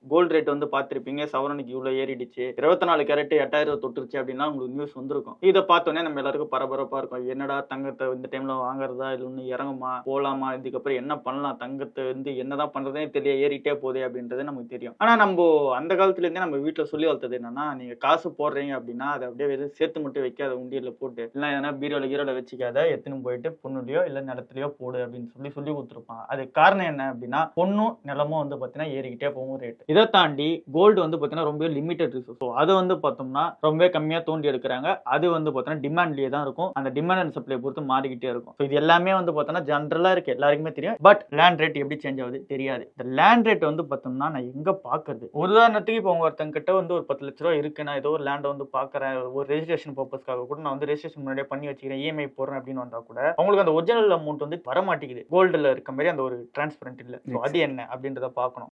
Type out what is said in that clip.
Gold rate வந்து பார்த்திருப்பீங்க. சவரனுக்கு இவ்ளோ ஏறிடுச்சு. 24 கேரட் 8,000 தொட்டுருச்சு அப்டின்னா உங்களுக்கு நியூஸ் வந்திருக்கும். இத பார்த்தோனே நம்ம எல்லாருக்கும் பரபரப்பா இருக்கும். என்னடா தங்கத்த இந்த டைம்ல வாங்குறதா? இல்ல இன்னும் இறங்குமா? போலாமா? இதுக்கப்புறம் என்ன பண்ணலாம்? தங்கத்த வந்து என்னதான் பண்றதுன்னே தெரியல. ஏறிட்டே போதே அப்டின்றது நமக்கு தெரியும். ஆனா நம்போ அந்த காலத்துல இருந்தே நம்ம வீட்ல சொல்லி வளர்த்தது என்னன்னா, நீங்க காசு போடுறீங்க அப்டின்னா, அத அப்டியே வெறும் சேர்த்து மட்டும் வைக்காத உண்டியல்ல போட்டு. இல்ல எதனா பீரோல கீரோல வச்சுக்காத. எடுத்துன்னு போயிட்டு பொண்ணுலயோ இல்ல நிலத்திலயோ போடு அப்டின்னு சொல்லி குடுத்துருப்பாங்க. அதுக்கு காரணம் என்ன அப்டின்னா, பொண்ணும் நிலமும் வந்து பார்த்தீங்கன்னா ஏறிக்கிட்டே போகும் ரேட். இத தாண்டி கோல்டு வந்து பார்த்தீங்கன்னா ரொம்ப லிமிட்டட் ரிசோர்ஸ். ஸோ அத வந்து பார்த்தோம்னா ரொம்பவே கம்மியா தோண்டி எடுக்குறாங்க. அது வந்து பார்த்தீங்கன்னா டிமாண்ட்லயே தான் இருக்கும். அந்த டிமாண்ட் அண்ட் சப்ளை பொறுத்து மாறிக்கிட்டே இருக்கும். ஸோ இது எல்லாமே வந்து பார்த்தோம்னா ஜெனரலா இருக்கு. எல்லாருக்குமே தெரியும். பட் லேண்ட் ரேட் எப்படி சேஞ்ச் ஆகுது தெரியாது. இந்த லேண்ட் ரேட் வந்து பார்த்தோம்னா நான் எங்க பார்க்கறது? உதாரணத்துக்கு இப்போ ஒருத்தங்க கிட்ட வந்து ஒரு 10 லட்ச ரூவா இருக்கு. நான் ஏதோ ஒரு லேண்ட் வந்து பார்க்குறேன். ஒரு ரெஜிஸ்ட்ரேஷன் பர்ப்பஸ்க்காக கூட நான் வந்து ரெஜிஸ்ட்ரேஷன் முன்னாடியே பண்ணி வச்சுக்கிறேன். இஎம்ஐ போடுறேன் அப்படின்னு வந்தா கூட அவங்களுக்கு அந்த ஒரிஜினல் அமௌண்ட் வந்து வர மாட்டேங்குது. கோல்டுல இருக்க மாதிரி அந்த ஒரு டிரான்ஸ்பரன்ட் இல்ல. ஸோ அது என்ன அப்படின்றத பார்க்கணும்.